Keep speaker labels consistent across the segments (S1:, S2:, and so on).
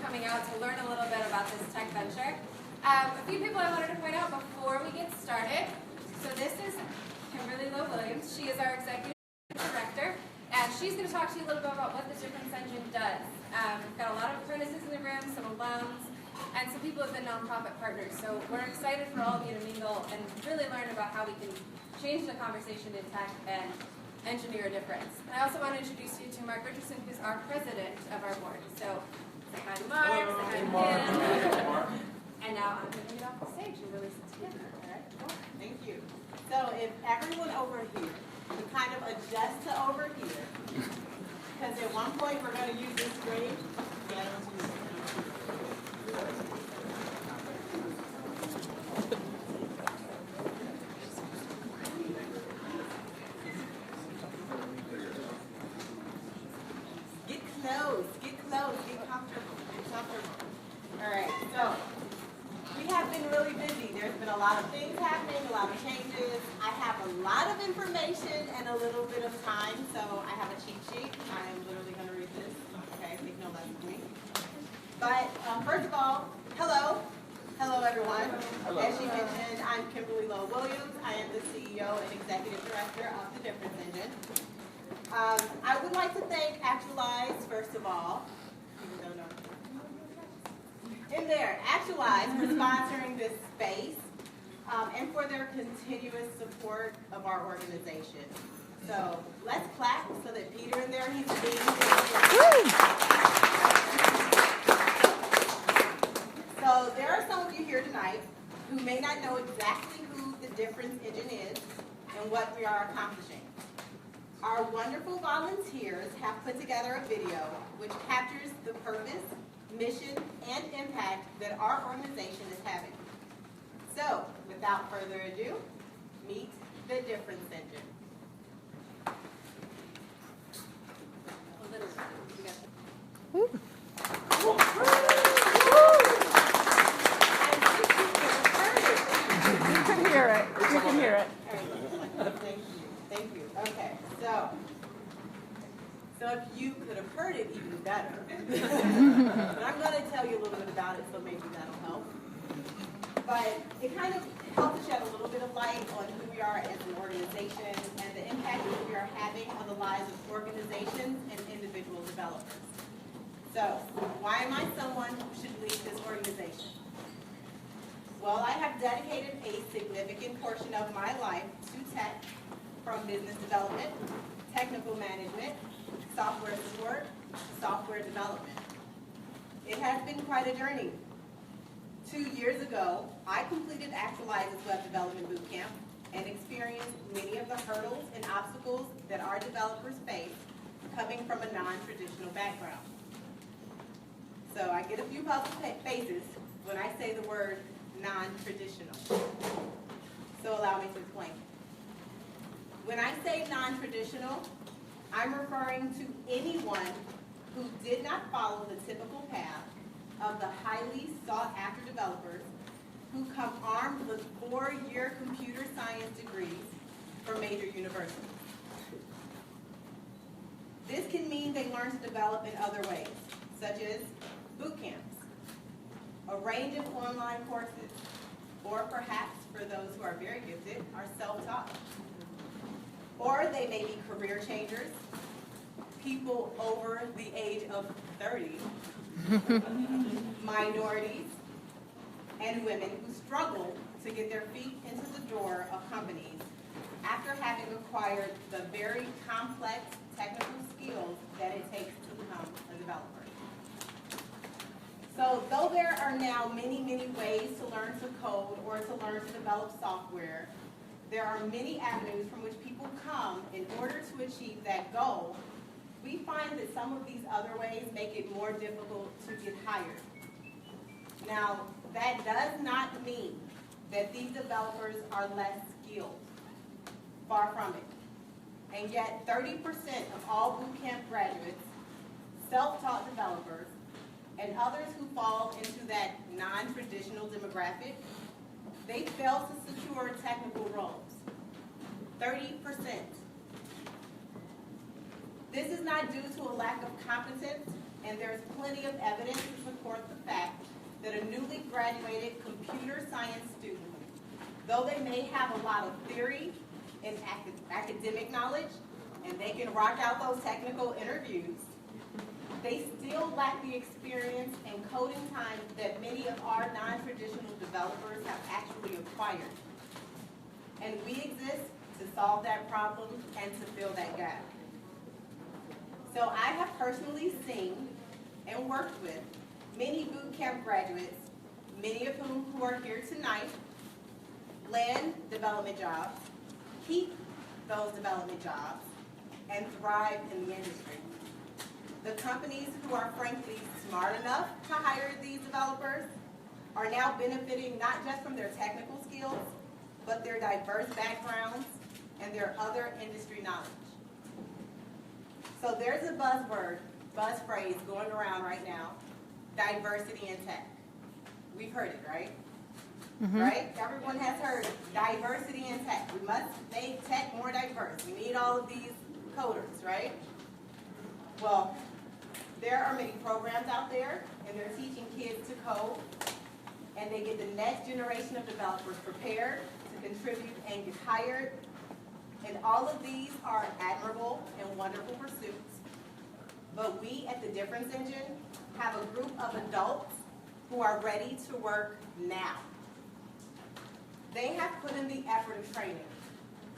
S1: coming out to learn a little bit about this tech venture. A few people I wanted to point out before we get started. So this is Kimberly Lowe-Williams. She is our executive director, and she's going to talk to you a little bit about what the Difference Engine does. We've got a lot of apprentices in the room, some alums, and some people who have been nonprofit partners. So we're excited for all of you to mingle and really learn about how we can change the conversation in tech and engineer a difference. And I also want to introduce you to Mark Richardson, who's our president of our board. So say hi to Mark, say hi to Mark. And now I'm going to get off the stage and release it to you. All right, cool.
S2: Thank you. So if everyone over here would kind of adjust to over here, because at one point we're going to use this screen. Yeah, get comfortable. All right, so we have been really busy. There's been a lot of things happening, a lot of changes. I have a lot of information and a little bit of time, so I have a cheat sheet. I am literally going to read this. Okay, take no less of me. But first of all, hello. Hello, everyone. Hello. As she mentioned, I'm Kimberly Lowe-Williams. I am the CEO and Executive Director of the Difference Engine. I would like to thank Actualize, first of all, Actualize for sponsoring this space and for their continuous support of our organization. So let's clap so that Peter in there, he's being So there are some of you here tonight who may not know exactly who the Difference Engine is and what we are accomplishing. Our wonderful volunteers have put together a video which captures the purpose, mission, and impact that our organization is having. So, without further ado, meet the Difference Engine.
S3: You can hear it. You can hear it.
S2: Thank you. Okay, so if you could have heard it even better, but I'm going to tell you a little bit about it, so maybe that'll help. But it kind of helps to shed a little bit of light on who we are as an organization and the impact that we are having on the lives of organizations and individual developers. So, why am I someone who should lead this organization? Well, I have dedicated a significant portion of my life to tech, from business development, technical management, software support, software development. It has been quite a journey. 2 years ago, I completed Actualize's Web Development Bootcamp and experienced many of the hurdles and obstacles that our developers face coming from a non-traditional background. So I get a few puzzled faces when I say the word non-traditional. So allow me to explain. When I say non-traditional, I'm referring to anyone who did not follow the typical path of the highly sought-after developers who come armed with 4-year computer science degrees from major universities. This can mean they learn to develop in other ways, such as boot camps, a range of online courses, or perhaps, for those who are very gifted, are self-taught. Or they may be career changers, people over the age of 30, minorities, and women who struggle to get their feet into the door of companies after having acquired the very complex technical skills that it takes to become a developer. So though there are now many, many ways to learn to code or to learn to develop software, there are many avenues from which people come in order to achieve that goal. We find that some of these other ways make it more difficult to get hired. Now, that does not mean that these developers are less skilled. Far from it. And yet, 30% of all bootcamp graduates, self-taught developers, and others who fall into that non-traditional demographic, they fail to secure technical roles. 30%. This is not due to a lack of competence and there's plenty of evidence to support the fact that a newly graduated computer science student, though they may have a lot of theory and academic knowledge, and they can rock out those technical interviews, they still lack the experience and coding time that many of our non-traditional developers have actually acquired. And we exist to solve that problem and to fill that gap. So I have personally seen and worked with many boot camp graduates, many of whom who are here tonight, land development jobs, keep those development jobs, and thrive in the industry. The companies who are frankly smart enough to hire these developers are now benefiting not just from their technical skills, but their diverse backgrounds and their other industry knowledge. So there's a buzz phrase going around right now, diversity in tech. We've heard it, right? Mm-hmm. Right? Everyone has heard diversity in tech. We must make tech more diverse. We need all of these coders, right? Well, there are many programs out there, and they're teaching kids to code, and they get the next generation of developers prepared to contribute and get hired. And all of these are admirable and wonderful pursuits. But we at the Difference Engine have a group of adults who are ready to work now. They have put in the effort of training,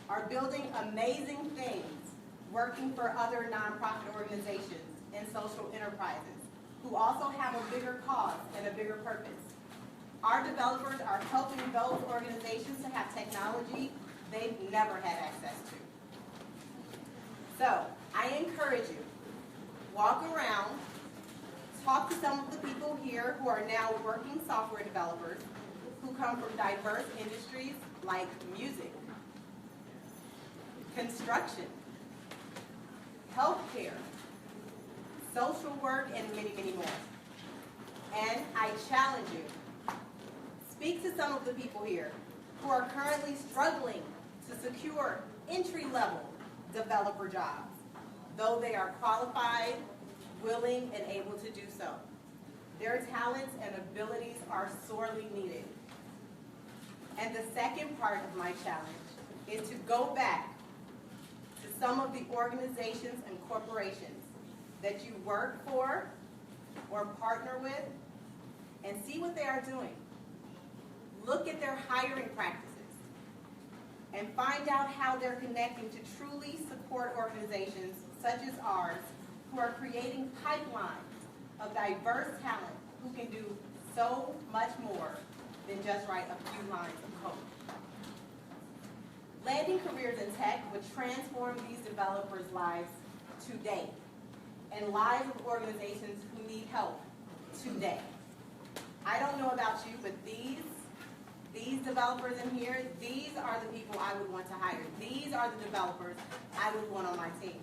S2: are building amazing things, working for other nonprofit organizations and social enterprises who also have a bigger cause and a bigger purpose. Our developers are helping those organizations to have technology they've never had access to. So I encourage you, walk around, talk to some of the people here who are now working software developers who come from diverse industries like music, construction, healthcare, social work, and many, many more. And I challenge you, speak to some of the people here who are currently struggling to secure entry-level developer jobs, though they are qualified, willing, and able to do so. Their talents and abilities are sorely needed. And the second part of my challenge is to go back to some of the organizations and corporations that you work for or partner with and see what they are doing. Look at their hiring practices and find out how they're connecting to truly support organizations such as ours who are creating pipelines of diverse talent who can do so much more than just write a few lines of code. Landing careers in tech would transform these developers' lives today and lives of organizations who need help today. I don't know about you, but these developers in here, these are the people I would want to hire. These are the developers I would want on my team.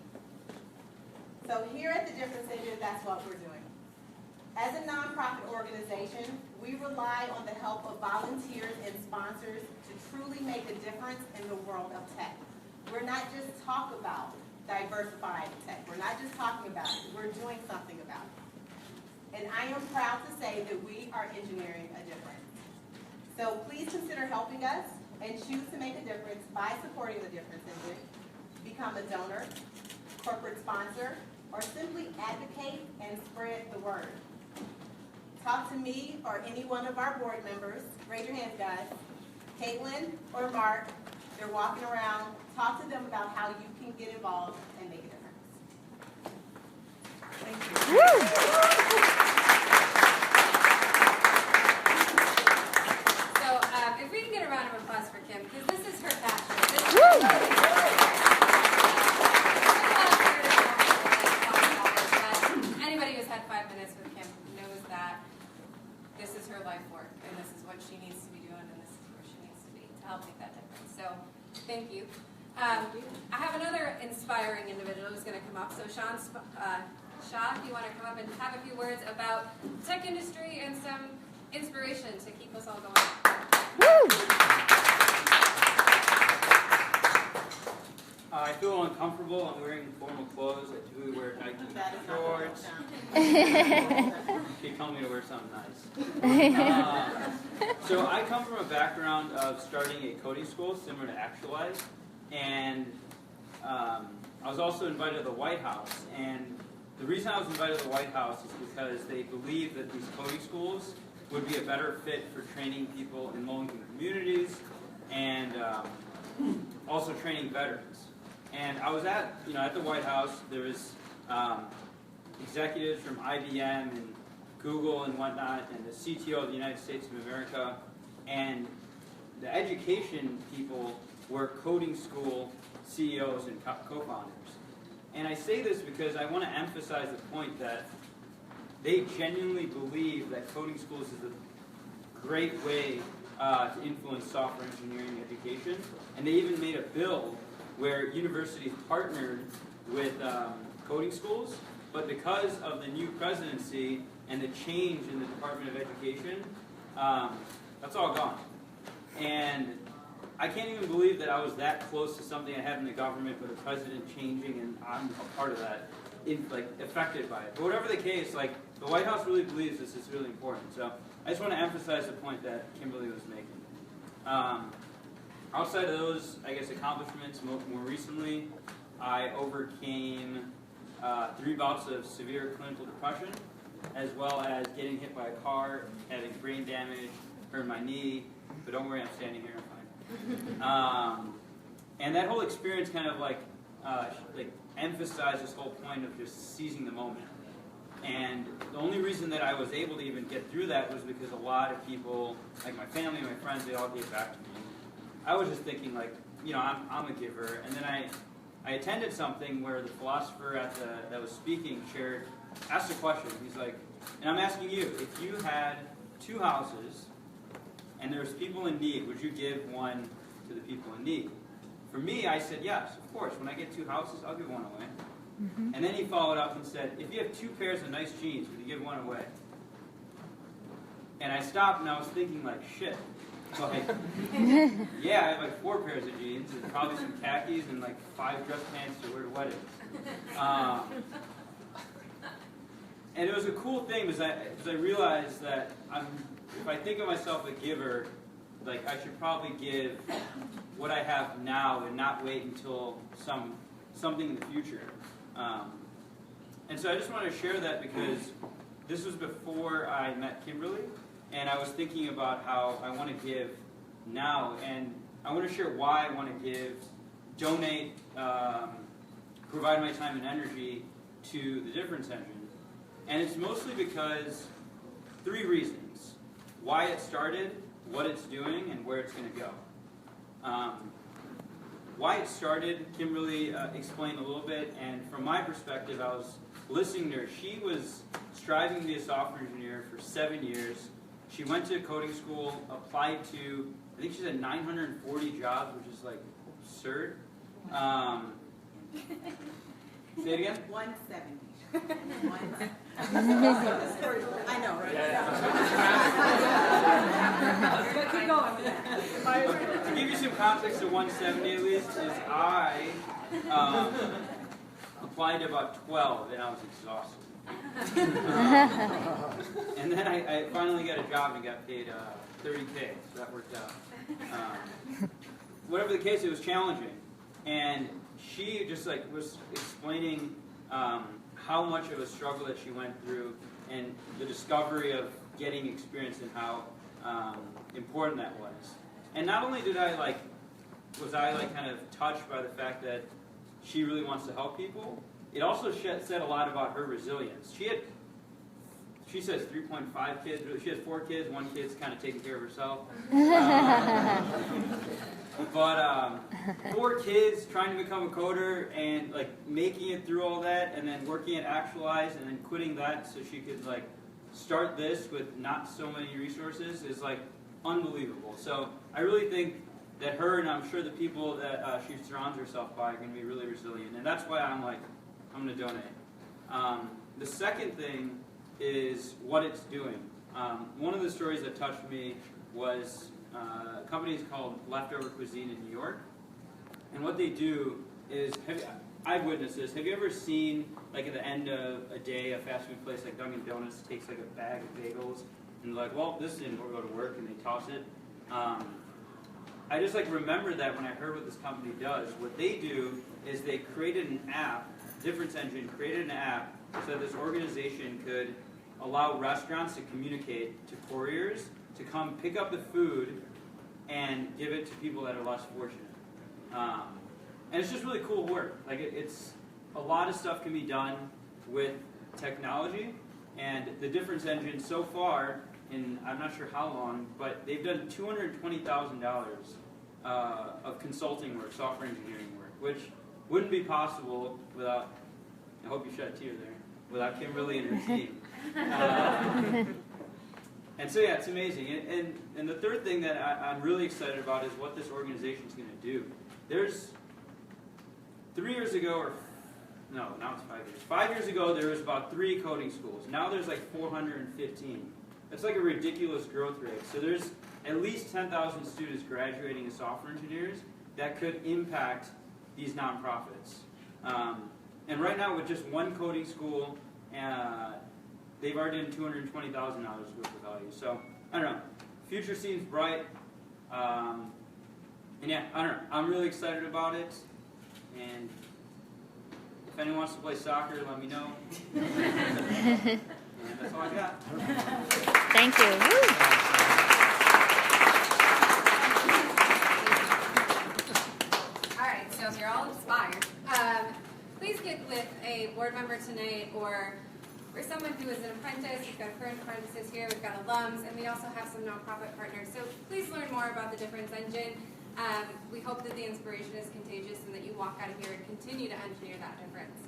S2: So here at the Difference Engine, that's what we're doing. As a nonprofit organization, we rely on the help of volunteers and sponsors to truly make a difference in the world of tech. We're not just talking about diversifying tech. We're not just talking about it. We're doing something about it. And I am proud to say that we are engineering a difference. So please consider helping us and choose to make a difference by supporting the Difference Engine. Become a donor, corporate sponsor, or simply advocate and spread the word. Talk to me or any one of our board members. Raise your hands, guys. Caitlin or Mark, they're walking around. Talk to them about how you can get involved and make a difference. Thank you.
S1: So if we can get a round of applause for Kim, because this is her passion. Anybody who's had 5 minutes with Kim knows that this is her life work, and this is what she needs to be doing, and this is where she needs to be to help make that difference. So thank you. I have another inspiring individual who's going to come up. So Shaw, if you want to come up and have a few words about the tech industry and some inspiration to keep us all going.
S4: I feel uncomfortable. I'm wearing formal clothes. I typically wear Nike
S2: That is not
S4: shorts. She told me to wear something nice. So I come from a background of starting a coding school similar to Actualize, and I was also invited to the White House. And the reason I was invited to the White House is because they believe that these coding schools would be a better fit for training people in low-income communities and also training veterans. And I was at the White House. There was executives from IBM and Google and whatnot, and the CTO of the United States of America, and the education people were coding school CEOs and co-founders. And I say this because I want to emphasize the point that they genuinely believe that coding schools is a great way to influence software engineering education. And they even made a bill where universities partnered with coding schools, but because of the new presidency and the change in the Department of Education, that's all gone. And I can't even believe that I was that close to something I had in the government with the president changing, and I'm a part of that, affected by it. But whatever the case, the White House really believes this is really important. So I just want to emphasize the point that Kimberly was making. Outside of those, I guess, accomplishments, more recently, I overcame 3 bouts of severe clinical depression, as well as getting hit by a car, having brain damage, hurt my knee, but don't worry, I'm standing here, I'm fine. And that whole experience kind of emphasized this whole point of just seizing the moment. And the only reason that I was able to even get through that was because a lot of people, like my family, my friends, they all gave back to me. I was just thinking I'm a giver. And then I attended something where the philosopher that was speaking asked a question. He's like, and I'm asking you, if you had 2 houses and there's people in need, would you give one to the people in need? For me, I said yes, of course. When I get 2 houses, I'll give one away. Mm-hmm. And then he followed up and said, if you have 2 pairs of nice jeans, would you give one away? And I stopped and I was thinking shit. Yeah, I have 4 pairs of jeans and probably some khakis and 5 dress pants to wear to weddings. And it was a cool thing because I realized that if I think of myself a giver, I should probably give what I have now and not wait until something in the future. And so I just wanted to share that because this was before I met Kimberly, and I was thinking about how I want to give now, and I want to share why I want to give, donate, provide my time and energy to the Difference Engine. And it's mostly because 3 reasons: why it started, what it's doing, and where it's going to go. Why it started, Kimberly explained a little bit, and from my perspective, I was listening to her. She was striving to be a software engineer for 7 years. She went to coding school, applied to, I think she said 940 jobs, which is absurd. Say it again?
S2: 170. I know, right? Keep going.
S4: To give you some context to 170 at least, is I applied to about 12 and I was exhausted. And then I finally got a job and got paid $30K, so that worked out. Whatever the case, it was challenging. And she just was explaining how much of a struggle that she went through and the discovery of getting experience and how important that was. And not only did was I kind of touched by the fact that she really wants to help people, it also said a lot about her resilience. She says 3.5 kids, she has 4 kids, 1 kid's kind of taking care of herself. But 4 kids trying to become a coder and making it through all that, and then working at Actualize and then quitting that so she could start this with not so many resources is unbelievable. So I really think that her, and I'm sure the people that she surrounds herself by, are going to be really resilient, and that's why I'm I'm going to donate. The second thing is what it's doing. One of the stories that touched me was a company called Leftover Cuisine in New York. And what they do is, I've witnessed this. Have you ever seen, like at the end of a day, a fast food place like Dunkin' Donuts takes like a bag of bagels and they're like, well, this didn't go to work, and they toss it. I just like remember that when I heard what this company does. What they do is they created an app, Difference Engine created an app so that this organization could allow restaurants to communicate to couriers to come pick up the food and give it to people that are less fortunate. And it's just really cool work. Like it's a lot of stuff can be done with technology, and the Difference Engine so far, in I'm not sure how long, but they've done $220,000 of consulting work, software engineering work, which wouldn't be possible without, I hope you shed a tear there, without Kimberly and her team. And so yeah, it's amazing. And the third thing that I'm really excited about is what this organization is going to do. There's 3 years ago, or no, now it's 5 years. 5 years ago, there was about 3 coding schools. Now there's like 415. That's like a ridiculous growth rate. So there's at least 10,000 students graduating as software engineers that could impact these nonprofits. And right now, with just one coding school, they've already done $220,000 worth of value. So, I don't know. Future seems bright. And yeah, I don't know. I'm really excited about it. And if anyone wants to play soccer, let me know. And that's all I got.
S3: Thank you. Woo.
S1: All right, so if you're all inspired, please get with a board member tonight or someone who is an apprentice. We've got current apprentices here, we've got alums, and we also have some nonprofit partners. So please learn more about the Difference Engine. We hope that the inspiration is contagious and that you walk out of here and continue to engineer that difference.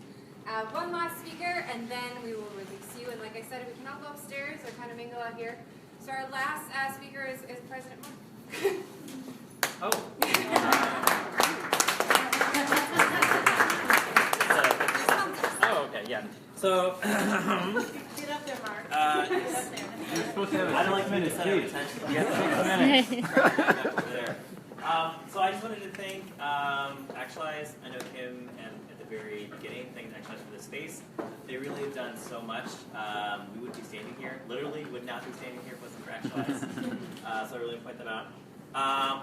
S1: One last speaker, and then we will release you. And like I said, we can all go upstairs or kind of mingle out here. So our last speaker is President Mark.
S5: Oh. Oh, okay, yeah. So,
S2: Get up there, Mark. Get up there.
S5: I don't like minutes, please. There. So I just wanted to thank Actualize. I know Kim and at the very beginning, thank Actualize for this space. They really have done so much. We wouldn't be standing here. Literally would not be standing here if it wasn't for Actualize. So I really point them out.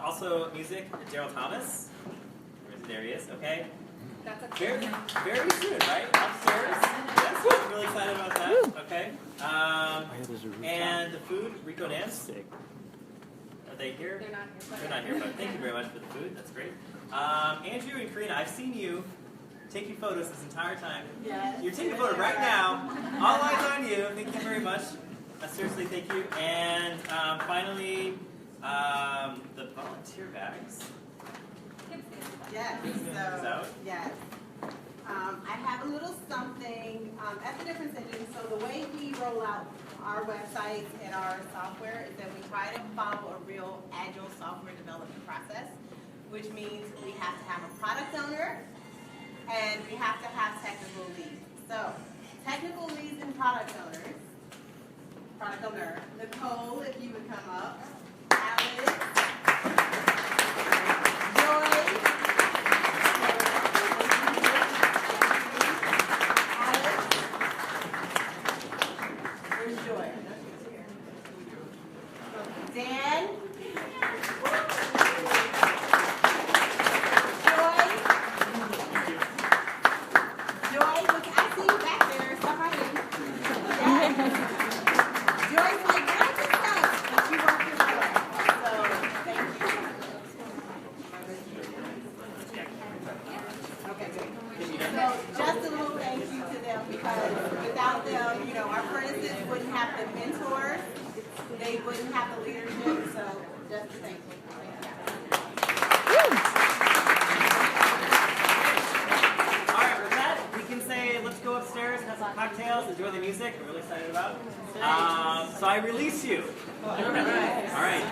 S5: Also, music, Daryl Thomas. There he is, okay.
S1: That's a
S5: Very, very soon, right? Upstairs. Yes, I'm really excited about that. Okay. And the food, Rico Nance. Are they here?
S1: They're not here.
S5: They're not here, but thank you very much for the food. That's great. Andrew and Karina, I've seen you taking photos this entire time.
S2: Yes.
S5: You're taking a photo right now. All eyes on you. Thank you very much. Seriously, thank you. And finally, the volunteer bags.
S2: Yes, so, yes. I have a little something at the Difference Engine. So the way we roll out our websites and our software is that we try to follow a real agile software development process, which means we have to have a product owner and we have to have technical leads. So technical leads and product owners. Product owner, Nicole, if you would come up. Alex. Joy. Dan? Joy, look, I see you back there. Stop right in. Joy's like, I just stopped, but you walked in the way. So, thank you. Okay, good. So, just a little thank you to them because without them, our apprentices wouldn't have the mentors. They wouldn't have the leadership, so just a thank you.
S5: All right, with that, we can say let's go upstairs, have some cocktails, enjoy the music. We're really excited about. So I release you. All right.